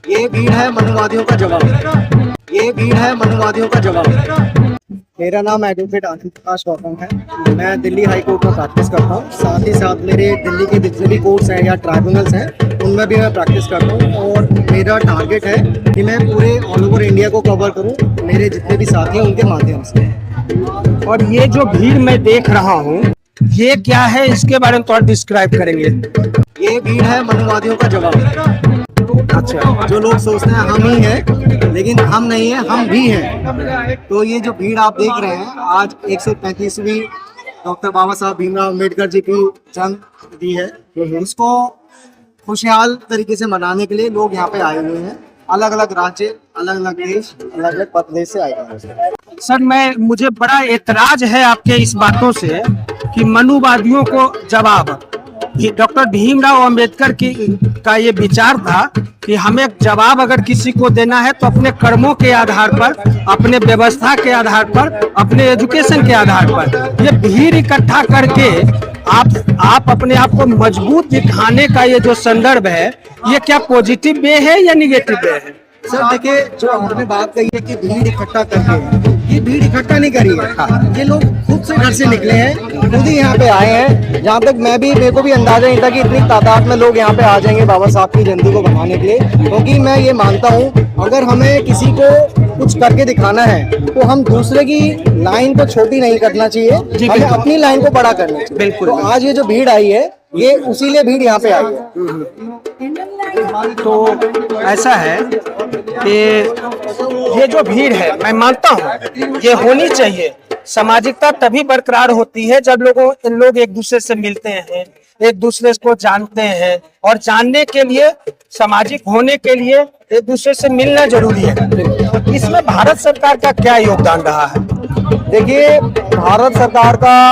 ये भीड़ है मनुवादियों का जवाब। ये भीड़ है मनुवादियों का जवाब। मेरा नाम एडवोकेट आनंद प्रकाश गौतम है। मैं दिल्ली हाई कोर्ट में प्रैक्टिस करता हूँ। साथ ही साथ मेरे दिल्ली के जितने भी कोर्ट्स हैं या ट्राइब्यूनल्स हैं उनमें भी मैं प्रैक्टिस करता हूँ। और मेरा टारगेट है कि मैं पूरे ऑल ओवर इंडिया को कवर करूँ मेरे जितने भी साथी हैं उनके माध्यम से। और ये जो भीड़ मैं देख रहा हूँ ये क्या है, इसके बारे में थोड़ा डिस्क्राइब करेंगे? ये भीड़ है मनुवादियों का जवाब। अच्छा, जो लोग सोचते हैं हम ही हैं, लेकिन हम नहीं है, हम भी हैं। तो ये जो भीड़ आप देख रहे हैं, आज 135वीं डॉक्टर बाबा साहब भीमराव अम्बेडकर जी की जन्मतिथि है। उसको खुशहाल तरीके से मनाने के लिए लोग यहाँ पे आए हुए हैं। अलग अलग राज्य, अलग अलग देश, अलग अलग प्रदेश से आए हुए हैं। सर मुझे बड़ा एतराज है आपके इस बातों से कि मनुवादियों को जवाब। डॉक्टर भीमराव अंबेडकर का ये विचार था कि हमें जवाब अगर किसी को देना है तो अपने कर्मों के आधार पर, अपने व्यवस्था के आधार पर, अपने एजुकेशन के आधार पर। ये भीड़ इकट्ठा करके आप अपने आप को मजबूत दिखाने का ये जो संदर्भ है, ये क्या पॉजिटिव वे है या निगेटिव वे है? सर देखिए, जो आपने बात कही है कि भीड़ इकट्ठा करके, ये भीड़ इकट्ठा नहीं करी है। ये लोग खुद से घर से निकले हैं, खुद ही यहाँ पे आए हैं। जहाँ तक मेरे को भी अंदाजा नहीं था कि इतनी तादाद में लोग यहाँ पे आ जाएंगे बाबा साहब की जयंती को मनाने के लिए। क्योंकि मैं ये मानता हूँ, अगर हमें किसी को कुछ करके दिखाना है तो हम दूसरे की लाइन को छोटी नहीं करना चाहिए, हमें अपनी लाइन को बड़ा करना चाहिए। बिल्कुल। तो आज ये जो भीड़ आई है, ये उसी लिए भीड़ यहाँ पे आई है। तो ऐसा है कि ये जो भीड़ है, मैं मानता हूँ ये होनी चाहिए। सामाजिकता तभी बरकरार होती है जब लोग एक दूसरे से मिलते हैं, एक दूसरे को जानते हैं। और जानने के लिए, सामाजिक होने के लिए एक दूसरे से मिलना जरूरी है। इसमें भारत सरकार का क्या योगदान रहा है? देखिए, भारत सरकार का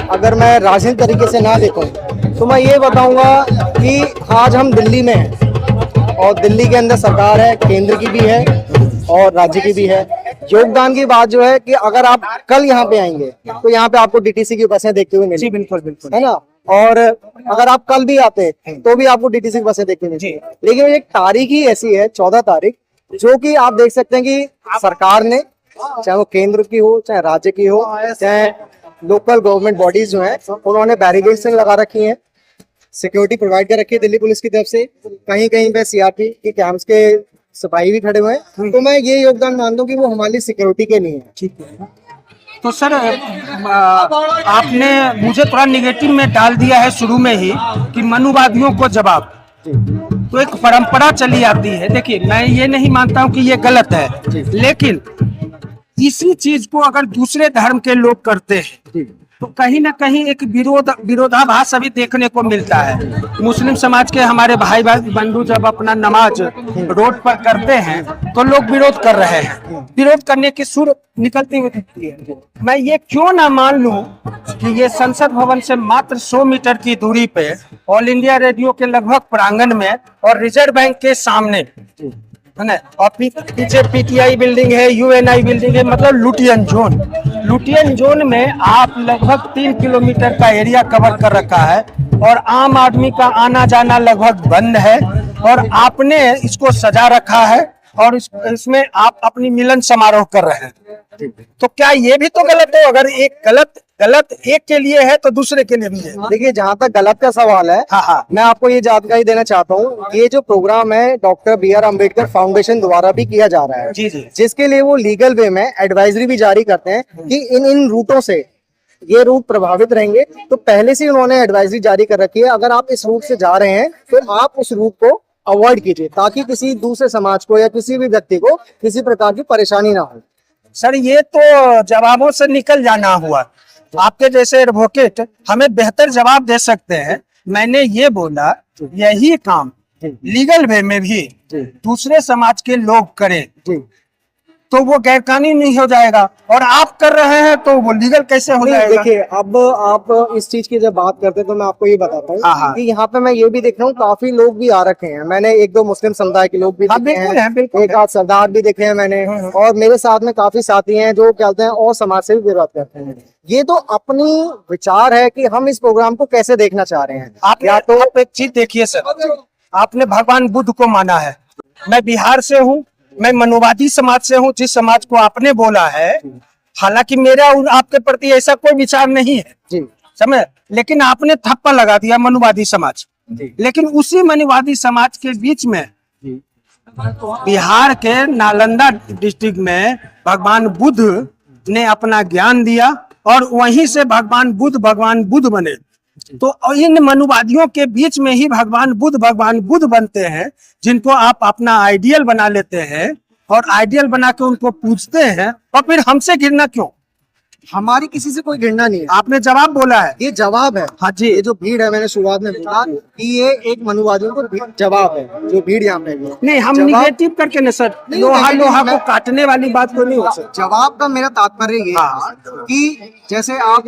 अगर मैं राजनीतिक तरीके से ना देखूं तो मैं ये बताऊंगा कि आज हम दिल्ली में हैं और दिल्ली के अंदर सरकार है, केंद्र की भी है और राज्य की भी है। योगदान की बात जो है कि अगर आप कल यहाँ पे आएंगे तो यहाँ पे आपको डीटीसी की बसें देखते हुए मिलेंगी। बिल्कुल बिल्कुल, है ना। और अगर आप कल भी आते तो भी आपको डीटीसी की बसें देखते हुए मिलेंगी। लेकिन एक तारीख ही ऐसी है, 14 तारीख, जो कि आप देख सकते हैं कि सरकार ने, चाहे वो केंद्र की हो, चाहे राज्य की हो, चाहे लोकल गवर्नमेंट बॉडीज जो है, उन्होंने बैरिकेड्स लगा रखी है, सिक्योरिटी प्रोवाइड कर रखी है दिल्ली पुलिस की तरफ से। कहीं कहीं पे सीआरपी के कैंप्स के सिपाही भी खड़े हुए हैं। तो मैं ये योगदान मानता हूँ कि वो हमारी सिक्योरिटी के लिए है। ठीक है। तो सर आपने मुझे थोड़ा निगेटिव में डाल दिया है शुरू में ही कि मनुवादियों को जवाब। तो एक परंपरा चली आती है। देखिए, मैं ये नहीं मानता हूँ कि ये गलत है, लेकिन इसी चीज को अगर दूसरे धर्म के लोग करते हैं तो कहीं ना कहीं एक विरोधाभास अभी देखने को मिलता है। मुस्लिम समाज के हमारे भाई बंधु जब अपना नमाज रोड पर करते हैं तो लोग विरोध कर रहे हैं, विरोध करने की सुर निकलती हुई दिखती है। मैं ये क्यों ना मान लूं कि ये संसद भवन से मात्र 100 मीटर की दूरी पे ऑल इंडिया रेडियो के लगभग प्रांगण में और रिजर्व बैंक के सामने है ना, और पीछे पीटीआई बिल्डिंग है, यूएनआई बिल्डिंग है, मतलब लुटियन जोन में आप लगभग 3 किलोमीटर का एरिया कवर कर रखा है और आम आदमी का आना जाना लगभग बंद है। और आपने इसको सजा रखा है और इसमें आप अपनी मिलन समारोह कर रहे हैं। तो क्या ये भी तो गलत है? अगर एक गलत एक के लिए है तो दूसरे के लिए भी है। देखिए, जहाँ तक गलत का सवाल है, हाँ, मैं आपको ये जानकारी देना चाहता हूँ, ये जो प्रोग्राम है डॉक्टर BR अम्बेडकर फाउंडेशन द्वारा भी किया जा रहा है। जी जी। जिसके लिए वो लीगल वे में एडवाइजरी भी जारी करते हैं कि इन रूटों से ये रूट प्रभावित रहेंगे। तो पहले से उन्होंने एडवाइजरी जारी कर रखी है, अगर आप इस रूट से जा रहे हैं तो आप उस रूट को अवॉइड कीजिए, ताकि किसी दूसरे समाज को या किसी भी व्यक्ति को किसी प्रकार की परेशानी ना हो। सर, ये तो जवाबों से निकल जाना हुआ। आपके जैसे एडवोकेट हमें बेहतर जवाब दे सकते हैं। मैंने ये बोला, यही काम लीगल वे में भी दूसरे समाज के लोग करें तो वो गैर कानूनी नहीं हो जाएगा, और आप कर रहे हैं तो वो लीगल कैसे हो जाएगा? देखिए, अब आप इस चीज की जब बात करते हैं तो मैं आपको ये बताता हूँ कि यहाँ पे मैं ये भी देख रहा हूँ, काफी लोग भी आ रखे हैं। मैंने 1-2 मुस्लिम समुदाय के लोग भी देखे हैं, एक आध सरदार भी देखे हैं मैंने, और मेरे साथ में काफी साथी हैं जो क्या कहते हैं और समाज से भी विरोध करते हैं। ये तो अपनी विचार है कि हम इस प्रोग्राम को कैसे देखना चाह रहे हैं। आप या तो एक चीज देखिए सर, आपने भगवान बुद्ध को माना है, मैं बिहार से हूँ, मैं मनुवादी समाज से हूँ, जिस समाज को आपने बोला है, हालांकि मेरा और आपके प्रति ऐसा कोई विचार नहीं है, जी समझ, लेकिन आपने थप्पा लगा दिया मनुवादी समाज। जी लेकिन उसी मनुवादी समाज के बीच में जी बिहार के नालंदा डिस्ट्रिक्ट में भगवान बुद्ध ने अपना ज्ञान दिया और वहीं से भगवान बुद्ध बने। तो इन मनुवादियों के बीच में ही भगवान बुद्ध बनते हैं, जिनको आप अपना आइडियल बना लेते हैं और आइडियल बना के उनको पूजते हैं, और फिर हमसे घृणा क्यों? हमारी किसी से कोई घृणा नहीं है, आपने जवाब बोला है। ये जवाब है। हाँ जी, ये जो भीड़ है, मैंने शुरुआत में बोला कि ये एक मनुवादियों को जवाब है, जो भीड़ यहाँ पे है। नहीं हम जवाब- निगेटिव करके न सर, नहीं, लोहा negative को काटने वाली बात तो नहीं हो सकती। जवाब का मेरा तात्पर्य ये हाँ। है कि जैसे आप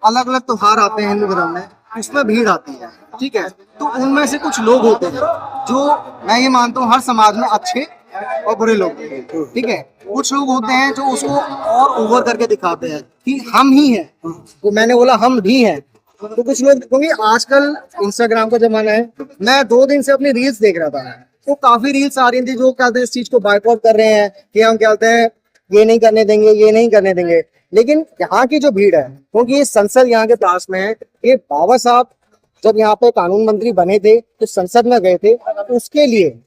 अलग अलग त्योहार आते हैं हिंदू धर्म में, उसमें भीड़ आती है, ठीक है, तो उनमें से कुछ लोग होते हैं जो मैं ये मानता हूँ हर समाज में अच्छे और बुरे लोग होते हैं, ठीक है। कुछ लोग होते हैं जो उसको और ओवर करके दिखाते हैं कि हम ही हैं, तो मैंने बोला हम भी हैं। तो कुछ लोग, क्योंकि आजकल इंस्टाग्राम का जमाना है, मैं 2 दिन से अपनी रील्स देख रहा था, तो काफी रील्स आ रही थी जो कहते हैं इस चीज को बायकॉट कर रहे हैं कि हम क्या कहते हैं ये नहीं करने देंगे, ये नहीं करने देंगे। लेकिन यहाँ की जो भीड़ है, क्योंकि ये संसद यहाँ के पास में है, ये बाबा साहब जब यहाँ पे कानून मंत्री बने थे तो संसद में गए थे, तो उसके लिए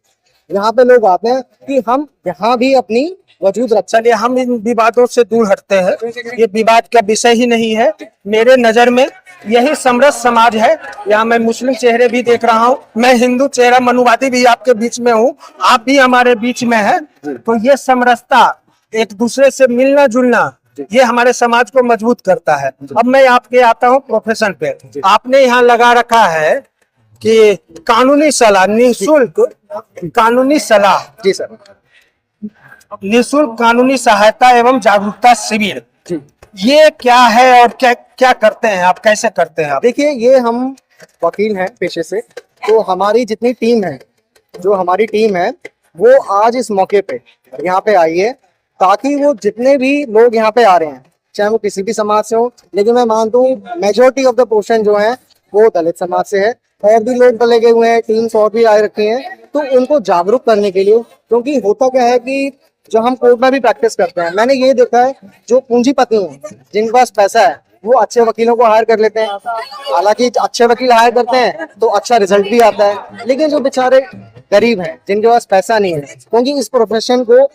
यहाँ पे लोग आते हैं कि हम यहाँ भी अपनी वजूद रख। चलिए हम इन विवादों से दूर हटते हैं, ये विवाद का विषय ही नहीं है। मेरे नजर में यही समरस समाज है। यहाँ मैं मुस्लिम चेहरे भी देख रहा हूँ, मैं हिंदू चेहरा मनुवादी भी आपके बीच में हूँ, आप भी हमारे बीच में है। तो ये समरसता, एक दूसरे से मिलना जुलना, ये हमारे समाज को मजबूत करता है। अब मैं आपके आता हूँ प्रोफेशन पे। आपने यहाँ लगा रखा है कि कानूनी सलाह, निःशुल्क कानूनी सलाह, जी सर, निःशुल्क कानूनी सहायता एवं जागरूकता शिविर, ये क्या है और क्या क्या करते हैं आप, कैसे करते हैं आप? देखिए ये हम वकील हैं पेशे से, तो हमारी जितनी टीम है, जो हमारी टीम है वो आज इस मौके पे यहाँ पे आई है, ताकि वो जितने भी लोग यहाँ पे आ रहे हैं, चाहे वो किसी भी समाज से हो, लेकिन मैं मानता हूँ मेजोरिटी ऑफ द पोर्शन जो है वो दलित समाज से है, और भी लोग लगे हुए हैं, टीम्स और भी आए रखे हैं, तो उनको जागरूक करने के लिए। क्योंकि होता क्या है कि जो हम कोर्ट में भी प्रैक्टिस करते हैं, मैंने ये देखा है जो पूंजीपति हैं, जिनके पास पैसा है, वो अच्छे वकीलों को हायर कर लेते हैं। हालांकि अच्छे वकील हायर करते हैं तो अच्छा रिजल्ट भी आता है, लेकिन जो बेचारे गरीब हैं, जिनके पास पैसा नहीं है, क्योंकि इस प्रोफेशन को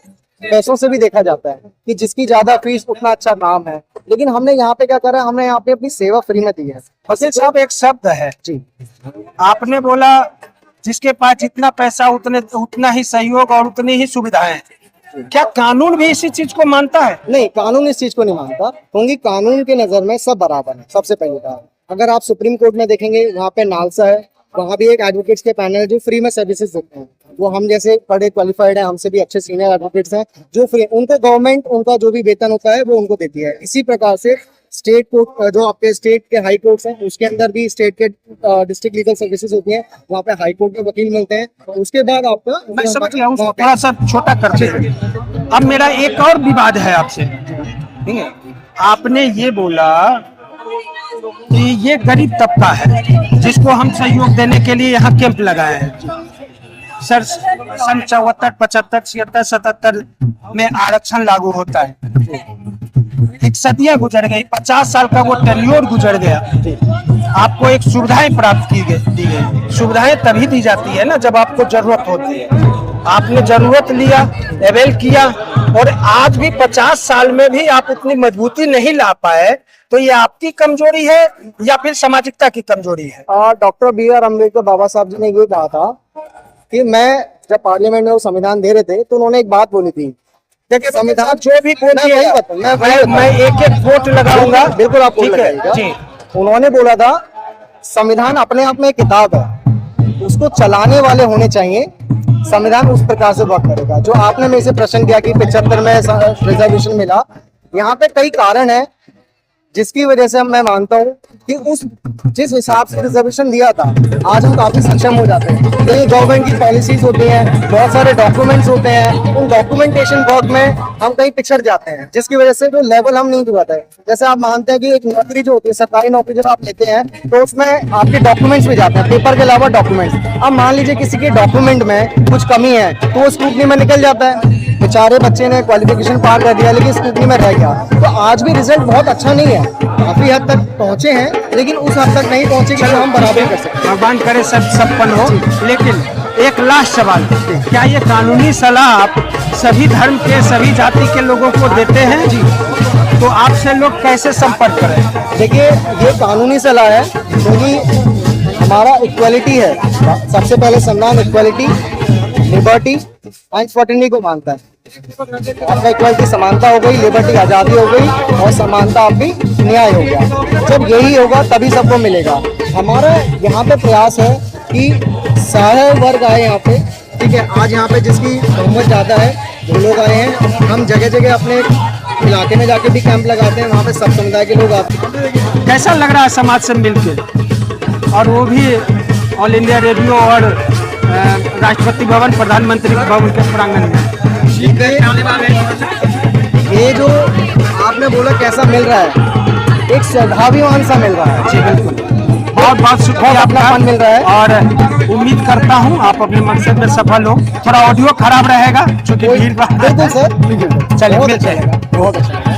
पैसों से भी देखा जाता है कि जिसकी ज्यादा फीस उतना अच्छा नाम है, लेकिन हमने यहाँ पे क्या करा, हमने यहाँ पे अपनी सेवा फ्री में दी है। वकील साहब एक शब्द है जी, आपने बोला जिसके पास जितना पैसा उतना ही सहयोग और उतनी ही सुविधाएं हैं। क्या कानून भी इसी चीज को मानता है? नहीं, कानून इस चीज को नहीं मानता, क्योंकि कानून की नजर में सब बराबर है। सबसे पहले बात, अगर आप सुप्रीम कोर्ट में देखेंगे, वहाँ पे नालसा है, वहाँ भी एक एडवोकेट्स के पैनल जो फ्री में सर्विसेज देते हैं, वो हम जैसे पढ़े क्वालिफाइड है, हमसे भी अच्छे सीनियर एडवोकेट्स हैं जो फ्री, उनको गवर्नमेंट उनका जो भी वेतन होता है वो उनको देती है। इसी प्रकार से स्टेट कोर्ट, जो आपके स्टेट के हाई कोर्ट्स हैं, उसके अंदर भी स्टेट के डिस्ट्रिक्ट लीगल सर्विसेज होती हैं, वहाँ पे हाई कोर्ट के वकील मिलते हैं। उसके बाद आपका मैं समझ गया हूँ, थोड़ा सा छोटा करते हैं। अब मेरा एक और विवाद है आपसे, ठीक है? आपने ये बोला कि ये गरीब तबका है जिसको हम सहयोग देने के लिए यहाँ कैंप लगाए हैं। सर सन 74, 75, 76, 77 में आरक्षण लागू होता है, एक सदियां गुजर गई, 50 साल का वो टेन्योर गुजर गया, आपको एक सुविधाएं प्राप्त दी गई। सुविधाएं तभी दी जाती है ना जब आपको जरूरत होती है। आपने जरूरत लिया, अवेल किया, और आज भी 50 साल में भी आप उतनी मजबूती नहीं ला पाए, तो ये आपकी कमजोरी है या फिर सामाजिकता की कमजोरी है? डॉक्टर BR अम्बेडकर बाबा साहब जी ने ये कहा था कि मैं जब पार्लियामेंट में वो संविधान दे रहे थे, तो उन्होंने एक बात बोली थी, देखिए संविधान जो भी बोलिए, मैं एक एक वोट लगाऊंगा, बिल्कुल आप ठीक है जी। उन्होंने बोला था संविधान अपने आप में एक किताब है, उसको चलाने वाले होने चाहिए, संविधान उस प्रकार से वर्क करेगा। जो आपने मेरे से प्रश्न किया कि 75 में रिजर्वेशन मिला, यहाँ पे कई कारण है। जिसकी वजह से मैं मानता हूँ कि उस जिस हिसाब से रिजर्वेशन दिया था आज हम काफी सक्षम हो जाते हैं। कई गवर्नमेंट की पॉलिसीज होती हैं, बहुत सारे डॉक्यूमेंट्स होते हैं, उन डॉक्यूमेंटेशन वर्क में हम कहीं पिछड़ जाते हैं, जिसकी वजह से जो लेवल हम नहीं दिखाते हैं। जैसे आप मानते हैं कि एक नौकरी जो होती है, सरकारी नौकरी जब आप लेते हैं तो उसमें आपके डॉक्यूमेंट्स भी जाते हैं, पेपर के अलावा डॉक्यूमेंट्स। अब मान लीजिए किसी के डॉक्यूमेंट में कुछ कमी है तो वो स्क्रूटनी में निकल जाता है। बेचारे बच्चे ने क्वालिफिकेशन पार कर दिया लेकिन स्क्रूटनी में रह गया, तो आज भी रिजल्ट बहुत अच्छा नहीं है। काफी हद तक पहुंचे हैं लेकिन उस हद तक नहीं पहुंचे कि हम बराबर कर सकते। भगवान करे सब संपन्न हो। लेकिन एक लास्ट सवाल, क्या ये कानूनी सलाह आप सभी धर्म के सभी जाति के लोगों को देते हैं? जी, तो आपसे लोग कैसे संपर्क करें? देखिए, ये कानूनी सलाह है क्योंकि हमारा इक्वालिटी है। सबसे पहले सम्मान, इक्वालिटी, लिबर्टी एंड फ्रेटर्निटी को मानता है। आपका इक्वालिटी समानता हो गई, लिबर्टी आज़ादी हो गई और समानता आपकी न्याय हो गया। जब यही होगा तभी सबको मिलेगा। हमारा यहाँ पे प्रयास है कि सारे वर्ग आए यहाँ पे, ठीक है। आज यहाँ पे जिसकी बहुमत ज़्यादा है वो लोग आए हैं। हम जगह जगह अपने इलाके में जाके भी कैंप लगाते हैं, वहाँ पे सब समुदाय के लोग आते हैं। कैसा लग रहा है समाज से मिलकर, और वो भी ऑल इंडिया रेडियो और राष्ट्रपति भवन, प्रधानमंत्री भवन के प्रांगण में? ये जो आपने बोला कैसा मिल रहा है, एक स्वाभिमान सा मिल रहा है। जी बिल्कुल, बहुत बहुत शुक्रिया, अपनापन मिल रहा है और उम्मीद करता हूँ आप अपने मकसद में सफल हो। थोड़ा ऑडियो खराब रहेगा क्योंकि भीड़। बिल्कुल सर, चलिए बहुत मिलते अच्छा हैं। लगा, बहुत अच्छा।